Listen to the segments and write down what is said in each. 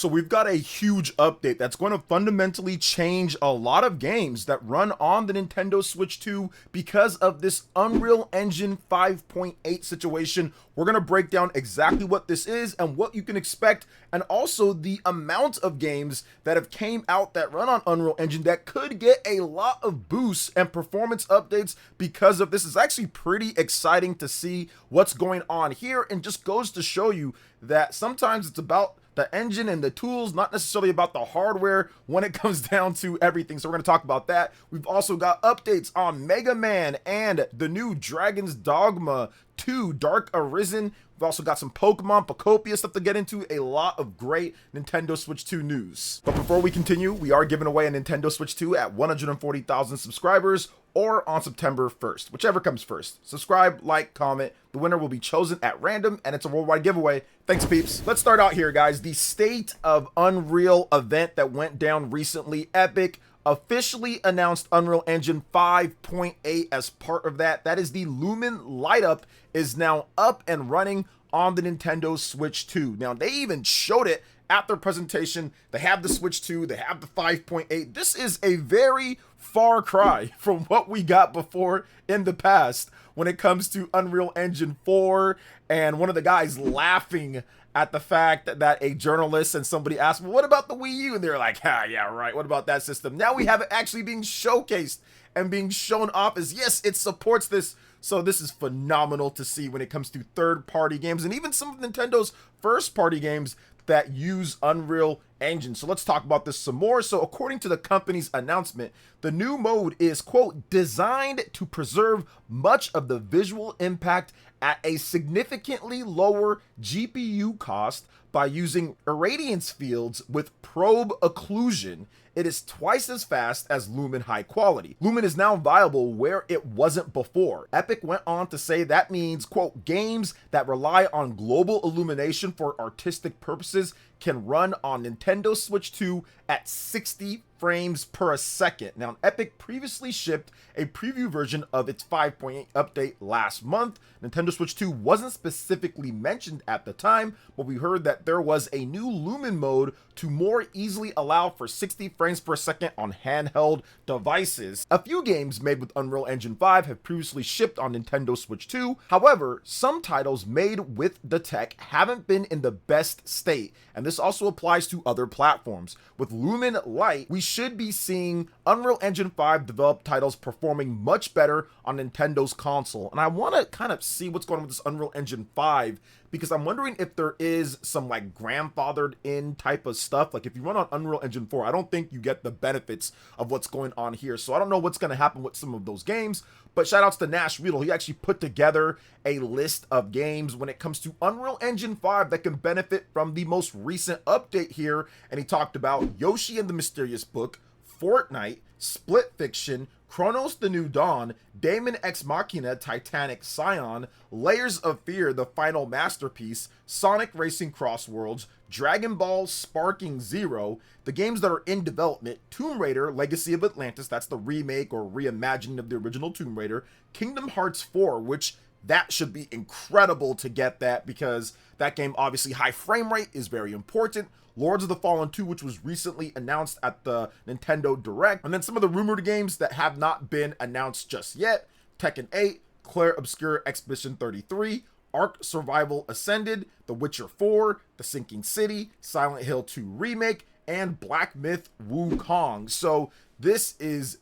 So we've got a huge update that's going to fundamentally change a lot of games that run on the Nintendo Switch 2 because of this Unreal Engine 5.8 situation. We're going to break down exactly what this is and what you can expect, and also the amount of games that have came out that run on Unreal Engine that could get a lot of boosts and performance updates because of this. Is actually pretty exciting to see what's going on here, and just goes to show you that sometimes it's about the engine and the tools, not necessarily about the hardware when it comes down to everything. So we're going to talk about that. We've also got updates on Mega Man and the new Dragon's Dogma 2 Dark Arisen. We've also got some Pokemon, Pokopia stuff to get into. A lot of great Nintendo Switch 2 news. But before we continue, we are giving away a Nintendo Switch 2 at 140,000 subscribers, or on September 1st, whichever comes first. Subscribe, like, comment. The winner will be chosen at random, and it's a worldwide giveaway. Thanks, peeps. Let's start out here, guys. The State of Unreal event that went down recently. Epic officially announced Unreal Engine 5.8 as part of that. That is the Lumen light up is now up and running on the Nintendo Switch 2. Now, they even showed it at their presentation. They have the Switch 2, they have the 5.8. This is a very far cry from what we got before in the past when it comes to Unreal Engine 4, and one of the guys laughing at the fact that a journalist and somebody asked, well, what about the Wii U? And they're like, yeah, right, what about that system? Now we have it actually being showcased and being shown off as, yes, it supports this. So this is phenomenal to see when it comes to third-party games and even some of Nintendo's first-party games that use Unreal Engine. So let's talk about this some more. So according to the company's announcement, the new mode is, quote, designed to preserve much of the visual impact at a significantly lower GPU cost by using irradiance fields with probe occlusion. It is twice as fast as Lumen high quality. Lumen is now viable where it wasn't before. Epic went on to say that means, quote, games that rely on global illumination for artistic purposes can run on Nintendo Switch 2 at 60 frames per second. Now, Epic previously shipped a preview version of its 5.8 update last month. Nintendo Switch 2 wasn't specifically mentioned at the time, but we heard that there was a new Lumen mode to more easily allow for 60 frames per second on handheld devices. A few games made with Unreal Engine 5 have previously shipped on Nintendo Switch 2. However, some titles made with the tech haven't been in the best state, and this also applies to other platforms. With Lumen Lite, we should be seeing Unreal Engine 5 developed titles performing much better on Nintendo's console. And I want to kind of see what's going on with this Unreal Engine 5, because I'm wondering if there is some like grandfathered in type of stuff. Like if you run on Unreal Engine 4, I don't think you get the benefits of what's going on here. So I don't know what's going to happen with some of those games, but shout outs to Nash Riedel. He actually put together a list of games when it comes to Unreal Engine 5 that can benefit from the most recent update here. And he talked about Yoshi and the Mysterious Book, Fortnite, Split Fiction, Chronos the New Dawn, Daemon Ex Machina Titanic Scion, Layers of Fear the Final Masterpiece, Sonic Racing Cross Worlds, Dragon Ball Sparking Zero, the games that are in development, Tomb Raider Legacy of Atlantis, that's the remake or reimagining of the original Tomb Raider, Kingdom Hearts 4, which that should be incredible to get that, because that game, obviously high frame rate is very important. Lords of the Fallen 2, which was recently announced at the Nintendo Direct. And then some of the rumored games that have not been announced just yet: Tekken 8, Claire Obscure Expedition 33, Ark Survival Ascended, The Witcher 4, The Sinking City, Silent Hill 2 Remake, and Black Myth Wukong. So this is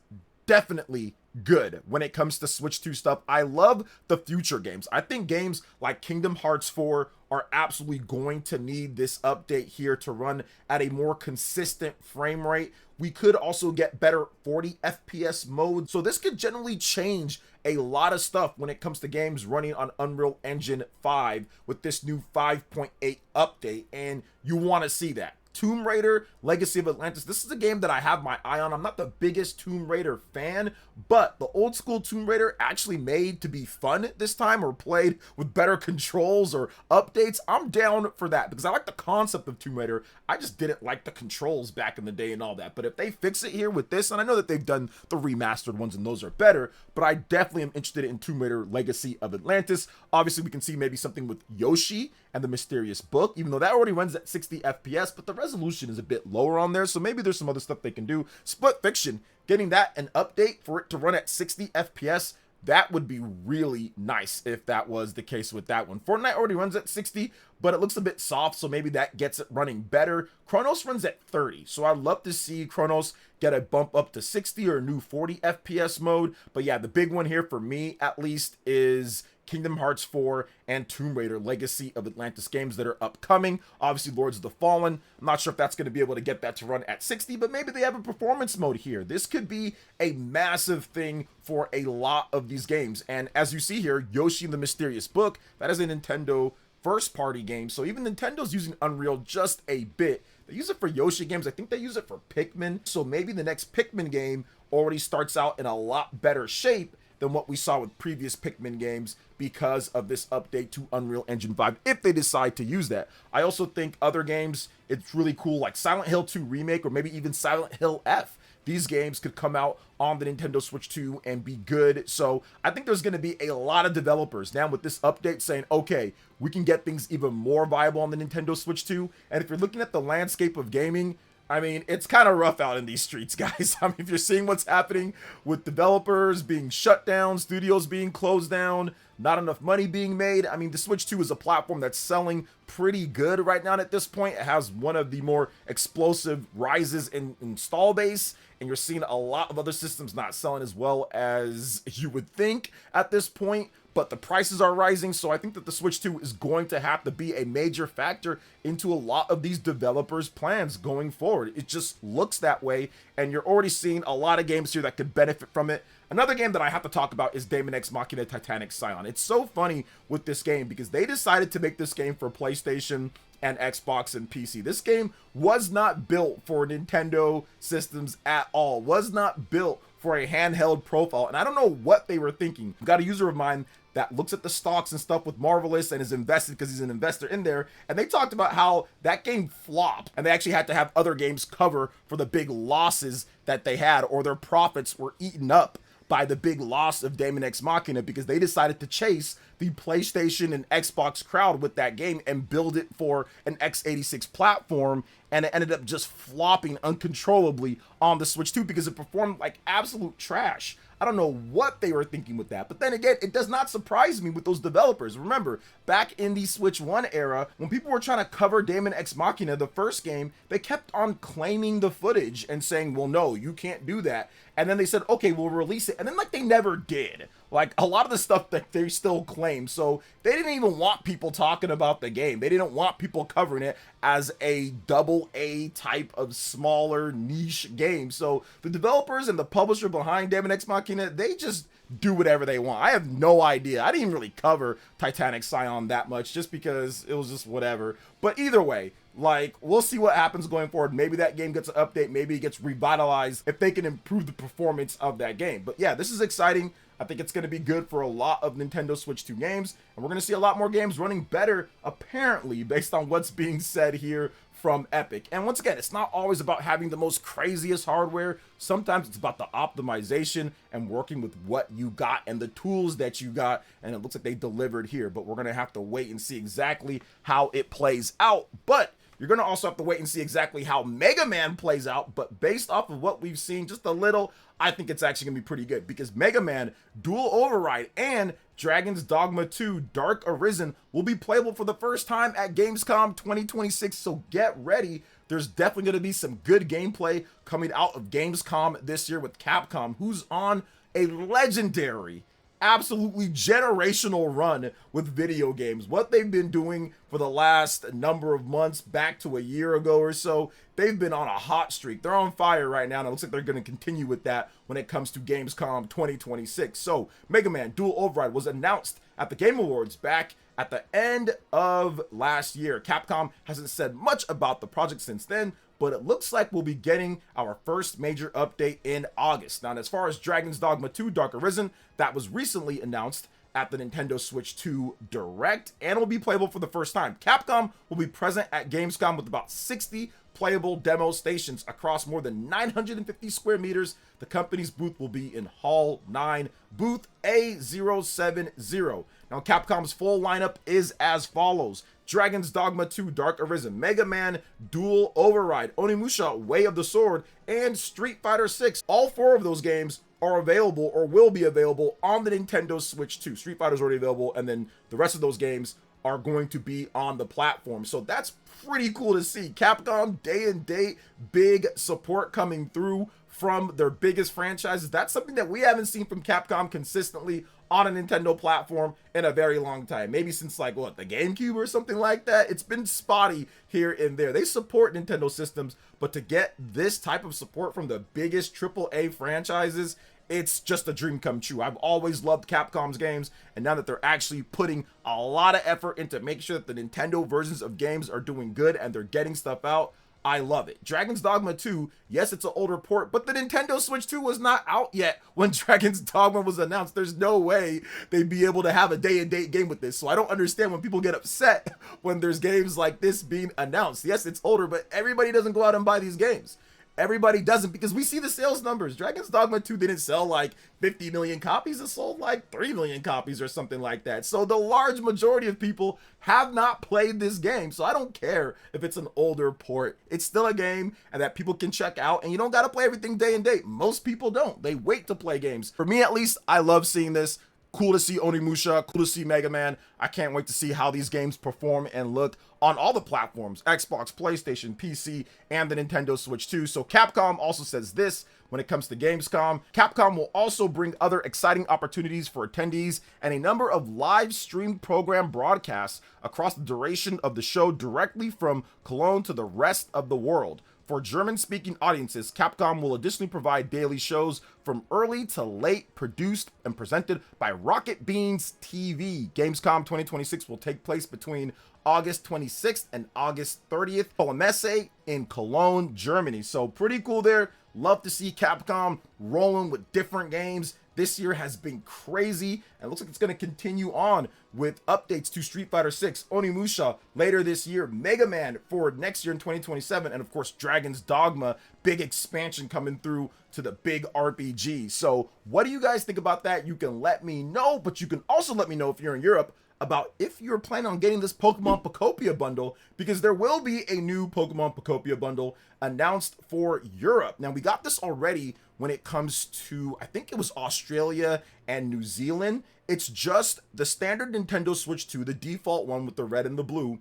definitely good when it comes to Switch 2 stuff. I love the future games. I think games like Kingdom Hearts 4 are absolutely going to need this update here to run at a more consistent frame rate. We could also get better 40 FPS mode. So this could generally change a lot of stuff when it comes to games running on Unreal Engine 5 with this new 5.8 update, and you want to see that. Tomb Raider Legacy of Atlantis, this is a game that I have my eye on. I'm not the biggest Tomb Raider fan, but the old school Tomb Raider actually made to be fun this time, or played with better controls or updates. I'm down for that because I like the concept of Tomb Raider. I just didn't like the controls back in the day and all that. But if they fix it here with this, and I know that they've done the remastered ones and those are better, but I definitely am interested in Tomb Raider Legacy of Atlantis. Obviously, we can see maybe something with Yoshi and the Mysterious Book, even though that already runs at 60 FPS, but the resolution is a bit lower on there, so maybe there's some other stuff they can do. Split Fiction, getting that an update for it to run at 60 FPS, that would be really nice if that was the case with that one. Fortnite already runs at 60, but it looks a bit soft, so maybe that gets it running better. Chronos runs at 30, so I'd love to see Chronos get a bump up to 60 or a new 40 FPS mode. But yeah, the big one here for me, at least, is Kingdom Hearts 4 and Tomb Raider Legacy of Atlantis games that are upcoming. Obviously, Lords of the Fallen. I'm not sure if that's going to be able to get that to run at 60, but maybe they have a performance mode here. This could be a massive thing for a lot of these games. And as you see here, Yoshi and the Mysterious Book, that is a Nintendo first-party game. So even Nintendo's using Unreal just a bit. They use it for Yoshi games. I think they use it for Pikmin. So maybe the next Pikmin game already starts out in a lot better shape than what we saw with previous Pikmin games because of this update to Unreal Engine 5, if they decide to use that. I also think other games, it's really cool, like Silent Hill 2 Remake or maybe even Silent Hill F. These games could come out on the Nintendo Switch 2 and be good. So I think there's going to be a lot of developers now with this update saying, okay, we can get things even more viable on the Nintendo Switch 2. And if you're looking at the landscape of gaming, I mean, it's kind of rough out in these streets, guys. I mean, if you're seeing what's happening with developers being shut down, studios being closed down, not enough money being made. I mean, the Switch 2 is a platform that's selling pretty good right now at this point. It has one of the more explosive rises in install base, and you're seeing a lot of other systems not selling as well as you would think at this point. But the prices are rising, so I think that the Switch 2 is going to have to be a major factor into a lot of these developers' plans going forward. It just looks that way, and you're already seeing a lot of games here that could benefit from it. Another game that I have to talk about is Daemon X Machina Titanic Scion. It's so funny with this game because they decided to make this game for PlayStation and Xbox and PC. This game was not built for Nintendo systems at all, was not built for a handheld profile, and I don't know what they were thinking. I've got a user of mine that looks at the stocks and stuff with Marvelous and is invested because he's an investor in there, and they talked about how that game flopped and they actually had to have other games cover for the big losses that they had, or their profits were eaten up by the big loss of Daemon X Machina because they decided to chase the PlayStation and Xbox crowd with that game and build it for an x86 platform, and it ended up just flopping uncontrollably on the Switch 2 because it performed like absolute trash. I don't know what they were thinking with that, but then again, it does not surprise me with those developers. Remember, back in the Switch 1 era, when people were trying to cover Daemon X Machina, the first game, they kept on claiming the footage and saying, well, no, you can't do that. And then they said, okay, we'll release it. And then like they never did. Like a lot of the stuff that they still claim. So they didn't even want people talking about the game. They didn't want people covering it as a AA type of smaller niche game. So the developers and the publisher behind Daemon X Machina, they just do whatever they want. I have no idea. I didn't even really cover Titanic Scion that much just because it was just whatever. But either way, like, we'll see what happens going forward. Maybe that game gets an update. Maybe it gets revitalized if they can improve the performance of that game. But yeah, this is exciting. I think it's going to be good for a lot of Nintendo Switch 2 games. And we're going to see a lot more games running better, apparently, based on what's being said here from Epic. And once again, it's not always about having the most craziest hardware. Sometimes it's about the optimization and working with what you got and the tools that you got. And it looks like they delivered here. But we're going to have to wait and see exactly how it plays out. But you're going to also have to wait and see exactly how Mega Man plays out, but based off of what we've seen just a little, I think it's actually going to be pretty good because Mega Man Dual Override and Dragon's Dogma 2 Dark Arisen will be playable for the first time at Gamescom 2026, so get ready. There's definitely going to be some good gameplay coming out of Gamescom this year with Capcom, who's on a legendary, absolutely generational run with video games. What they've been doing for the last number of months, back to a year ago or so, they've been on a hot streak. They're on fire right now, and it looks like they're going to continue with that when it comes to Gamescom 2026. So Mega Man Dual Override was announced at the Game Awards back at the end of last year. Capcom hasn't said much about the project since then, but it looks like we'll be getting our first major update in August. Now, as far as Dragon's Dogma 2 Dark Arisen, that was recently announced at the Nintendo Switch 2 Direct and will be playable for the first time. Capcom will be present at Gamescom with about 60 playable demo stations across more than 950 square meters. The company's booth will be in Hall 9, booth A070. Now, Capcom's full lineup is as follows: Dragon's Dogma 2 Dark Arisen, Mega Man Dual Override, Onimusha Way of the Sword, and Street Fighter 6. All 4 of those games are available or will be available on the Nintendo Switch 2. Street Fighter's already available, and then the rest of those games are going to be on the platform. So that's pretty cool to see. Capcom, day and date, big support coming through from their biggest franchises. That's something that we haven't seen from Capcom consistently on a Nintendo platform in a very long time. Maybe since like, what, the GameCube or something like that? It's been spotty here and there. They support Nintendo systems, but to get this type of support from the biggest AAA franchises, it's just a dream come true. I've always loved Capcom's games, and now that they're actually putting a lot of effort into making sure that the Nintendo versions of games are doing good and they're getting stuff out, I love it. Dragon's Dogma 2, yes, it's an older port, but the Nintendo Switch 2 was not out yet when Dragon's Dogma was announced. There's no way they'd be able to have a day-and-date game with this, so I don't understand when people get upset when there's games like this being announced. Yes, it's older, but everybody doesn't go out and buy these games. Everybody doesn't, because we see the sales numbers. Dragon's Dogma 2 didn't sell like 50 million copies. It sold like 3 million copies or something like that. So the large majority of people have not played this game. So I don't care if it's an older port. It's still a game and that people can check out, and you don't got to play everything day and date. Most people don't. They wait to play games. For me, at least, I love seeing this. Cool to see Onimusha, cool to see Mega Man. I can't wait to see how these games perform and look on all the platforms: Xbox, PlayStation, PC, and the Nintendo Switch 2. So Capcom also says this when it comes to Gamescom. Capcom will also bring other exciting opportunities for attendees and a number of live stream program broadcasts across the duration of the show directly from Cologne to the rest of the world. For German-speaking audiences, Capcom will additionally provide daily shows from early to late, produced and presented by Rocket Beans TV. Gamescom 2026 will take place between August 26th and August 30th. Polymesse in Cologne, Germany. So pretty cool there. Love to see Capcom rolling with different games. This year has been crazy, and it looks like it's going to continue on with updates to Street Fighter 6, Onimusha later this year, Mega Man for next year in 2027, and of course Dragon's Dogma, big expansion coming through to the big RPG. So what do you guys think about that? You can let me know, but you can also let me know if you're in Europe about if you're planning on getting this Pokemon Pokopia bundle, because there will be a new Pokemon Pokopia bundle announced for Europe. Now, we got this already when it comes to, I think it was Australia and New Zealand. It's just the standard Nintendo Switch 2, the default one with the red and the blue.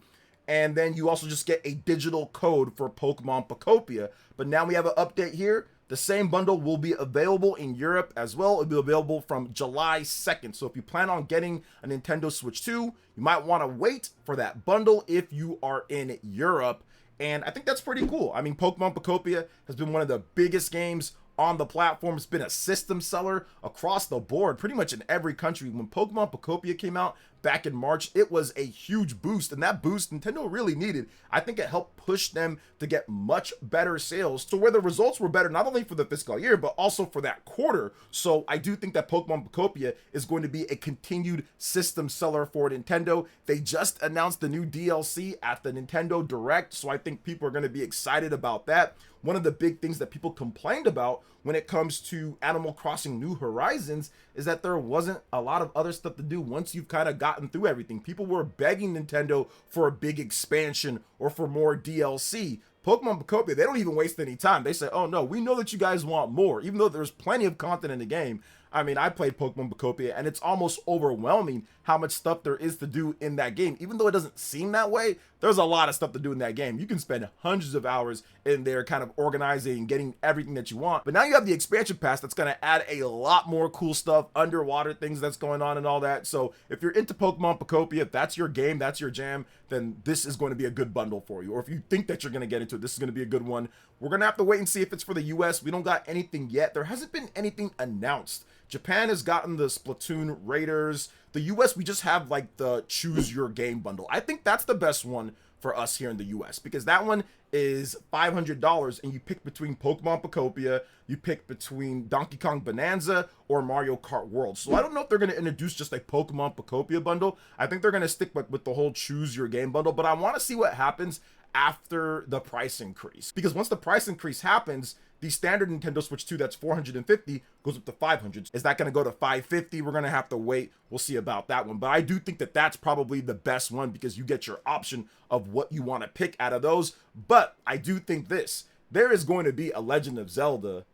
And then you also just get a digital code for Pokemon Pokopia. But now we have an update here. The same bundle will be available in Europe as well. It'll be available from July 2nd. So if you plan on getting a Nintendo Switch 2, you might want to wait for that bundle if you are in Europe. And I think that's pretty cool. I mean, Pokemon Pokopia has been one of the biggest games on the platform. It's been a system seller across the board, pretty much in every country. When Pokemon Pokopia came out back in March, it was a huge boost, and that boost Nintendo really needed. I think it helped push them to get much better sales to where the results were better, not only for the fiscal year, but also for that quarter. So I do think that Pokemon Pokopia is going to be a continued system seller for Nintendo. They just announced the new DLC at the Nintendo Direct, so I think people are going to be excited about that. One of the big things that people complained about when it comes to Animal Crossing New Horizons is that there wasn't a lot of other stuff to do once you've kind of gotten through everything. People were begging Nintendo for a big expansion or for more DLC. Pokemon Pokopia, they don't even waste any time. They say, oh no, we know that you guys want more, even though there's plenty of content in the game. I mean, I played Pokemon Pokopia, and it's almost overwhelming how much stuff there is to do in that game. Even though it doesn't seem that way, there's a lot of stuff to do in that game. You can spend hundreds of hours in there kind of organizing and getting everything that you want. But now you have the expansion pass that's going to add a lot more cool stuff, underwater things that's going on and all that. So if you're into Pokemon Pokopia, if that's your game, that's your jam, then this is going to be a good bundle for you. Or if you think that you're going to get into it, this is going to be a good one. We're going to have to wait and see if it's for the US. We don't got anything yet. There hasn't been anything announced. Japan has gotten the Splatoon Raiders. The US, we just have like the choose your game bundle. I think that's the best one for us here in the US, because that one is $500 and you pick between Pokemon Pokopia, you pick between Donkey Kong Bonanza or Mario Kart World. So I don't know if they're going to introduce just a Pokemon Pokopia bundle. I think they're going to stick with the whole choose your game bundle, but I want to see what happens after the price increase. Because once the price increase happens, the standard Nintendo Switch 2 that's $450 goes up to $500. Is that going to go to $550? We're going to have to wait. We'll see about that one. But I do think that that's probably the best one because you get your option of what you want to pick out of those. But I do think there is going to be a Legend of Zelda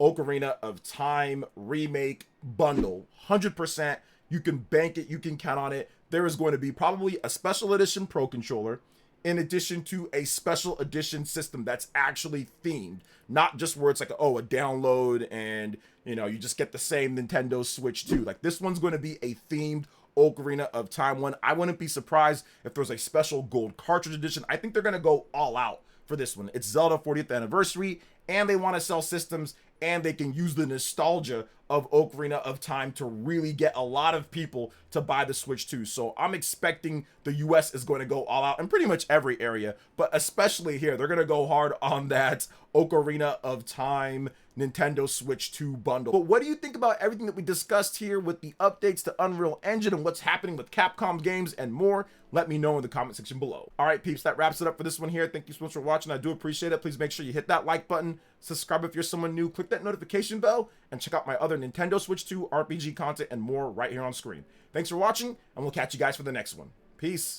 Ocarina of Time remake bundle. 100%. You can bank it. You can count on it. There is going to be probably a special edition Pro Controller, in addition to a special edition system that's actually themed, not just where it's like, oh, a download and, you know, you just get the same Nintendo Switch 2. Like, this one's going to be a themed Ocarina of Time one. I wouldn't be surprised if there's a special gold cartridge edition. I think they're going to go all out for this one. It's Zelda 40th anniversary, and they want to sell systems, and they can use the nostalgia of Ocarina of Time to really get a lot of people to buy the Switch 2. So I'm expecting the US is going to go all out in pretty much every area, but especially here, they're going to go hard on that Ocarina of Time Nintendo Switch 2 bundle. But what do you think about everything that we discussed here with the updates to Unreal Engine and what's happening with Capcom games and more? Let me know in the comment section below. All right, peeps, that wraps it up for this one here. Thank you so much for watching. I do appreciate it. Please make sure you hit that like button, subscribe if you're someone new, click that notification bell, and check out my other Nintendo Switch 2 RPG content and more right here on screen. Thanks for watching, and we'll catch you guys for the next one. Peace.